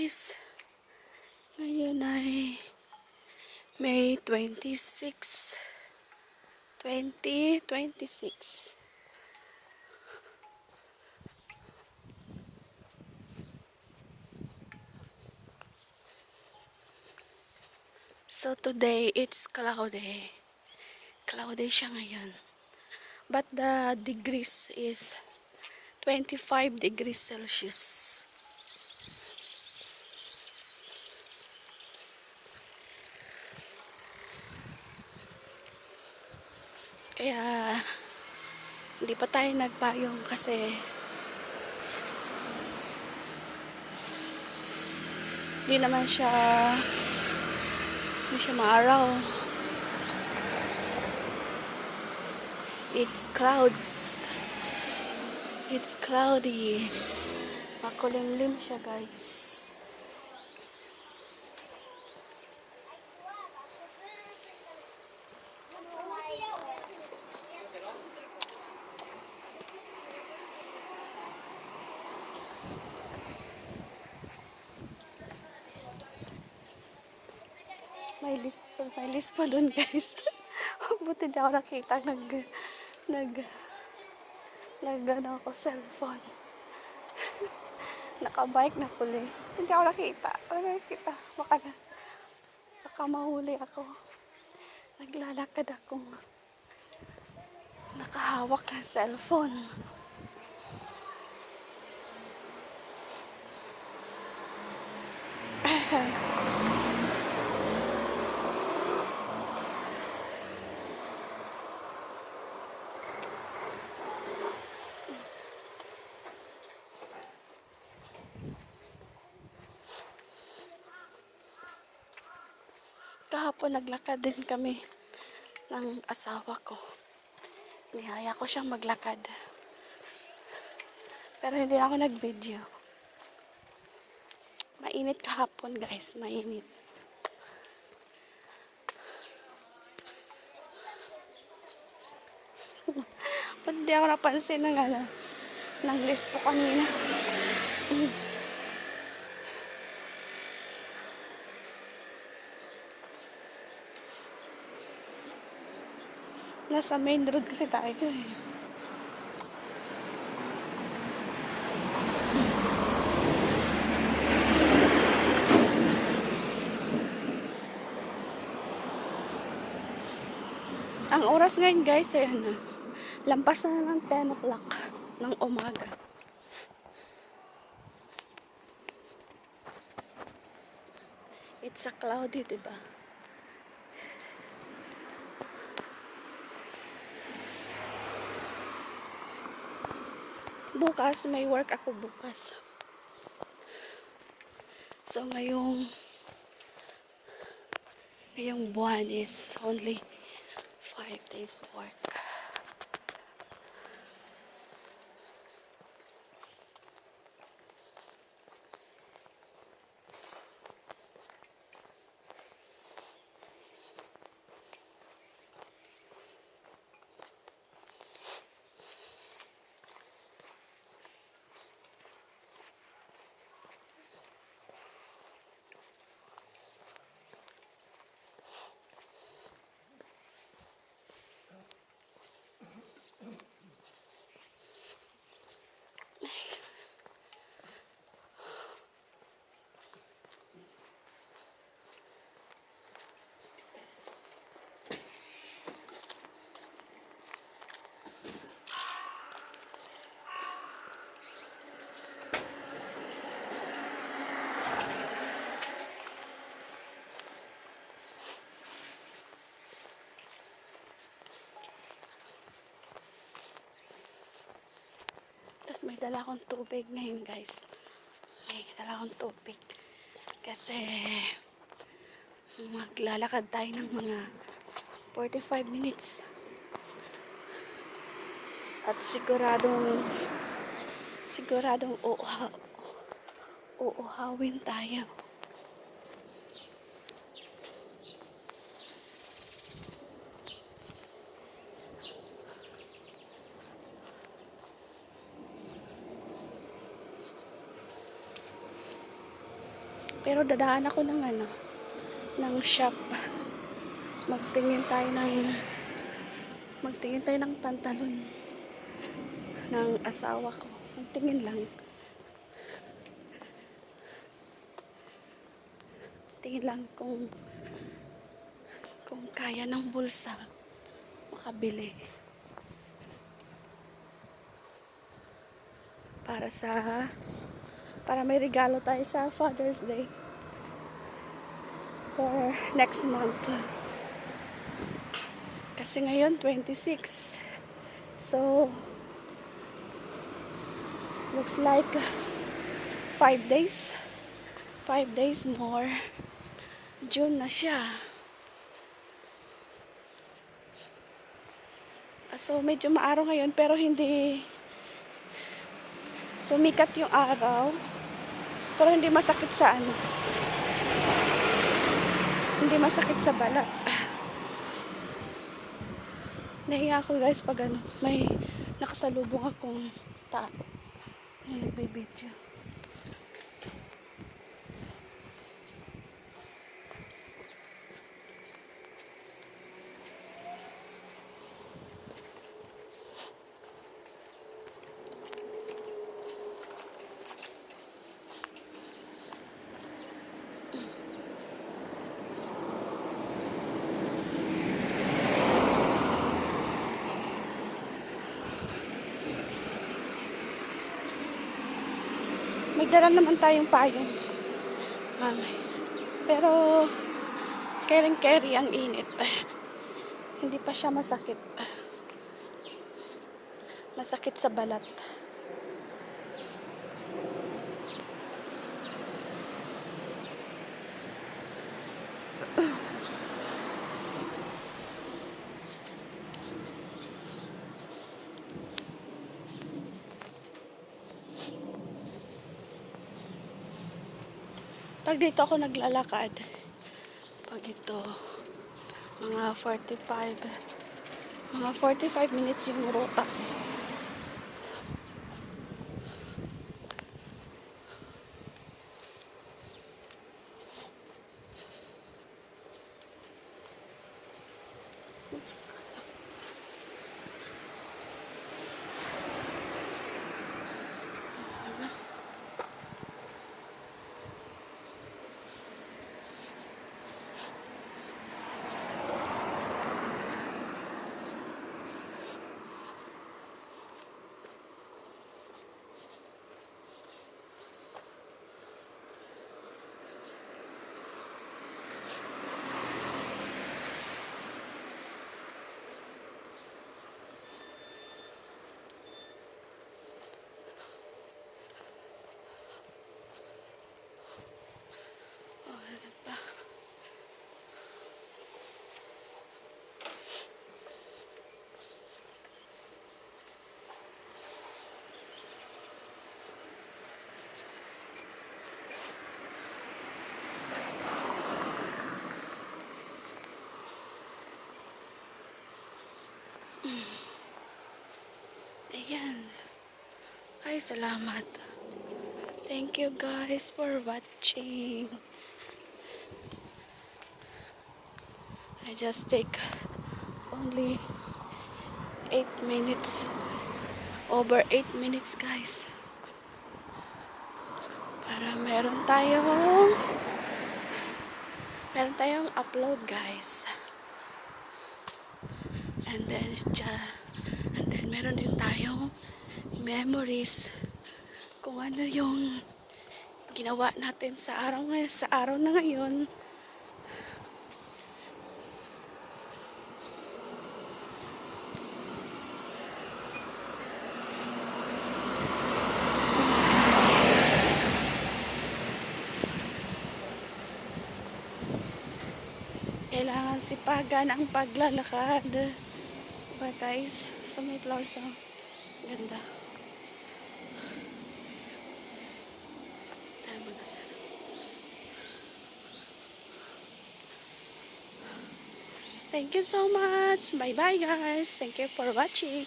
guys, ngayon ay May 26, 2026. So today it's cloudy. Cloudy siya ngayon. But the degrees is 25 degrees Celsius. Kaya hindi pa tayo nagpayong kasi hindi siya maaraw. It's clouds. It's cloudy. Makulimlim siya, guys. May list pa dun, guys. Buti di ako nakita ano ako cellphone. Nakabike na pulis. Buti di ako nakita. Baka mahuli ako. Naglalakad akong nakahawak ng cellphone. Kahapon naglakad din kami ng asawa ko. Niyaya ko siyang maglakad. Pero hindi ako nag-video. Mainit kahapon, guys. Mainit. Ba't di ako napansin ng list po kanina. Nasa main road kasi tayo eh. Ang oras ngayon, guys, ayan na. Lampas na ng 10 o'clock ng umaga. It's a cloudy, diba? Bukas, may work ako bukas. So, ngayong buwan is only 5 days work. Tapos may dala akong tubig ngayon, guys. May dala akong tubig. Kasi maglalakad tayo ng mga 45 minutes. At siguradong uuhawin tayo. Pero dadaan ako ng ng shop. Magtingin tayo ng pantalon ng asawa ko. Magtingin lang. Tingin lang kung kaya ng bulsa makabili. Para may regalo tayo sa Father's Day for next month. Kasi ngayon 26. So looks like 5 days. 5 days more. June na siya. So medyo maaraw ngayon pero hindi sumikat yung araw. Pero hindi masakit sa hindi masakit sa balat. Nahiya ako guys pag may nakasalubong akong tao. Nagbibidyo. May dala naman tayong payong. Pero carry ang init. Hindi pa siya masakit. Masakit sa balat. Pag dito ako naglalakad, pag ito, mga 45 minutes yung ruta. Ayan. Ay, salamat. Thank you guys for watching. I just take only 8 minutes. Over 8 minutes guys. Para meron tayong upload guys. And then meron din tayong memories kung ano yung ginawa natin sa araw na ngayon. Kailangan sipagan ang paglalakad. Diba guys? So may flowers na. Ganda. Thank you so much. Bye bye guys. Thank you for watching.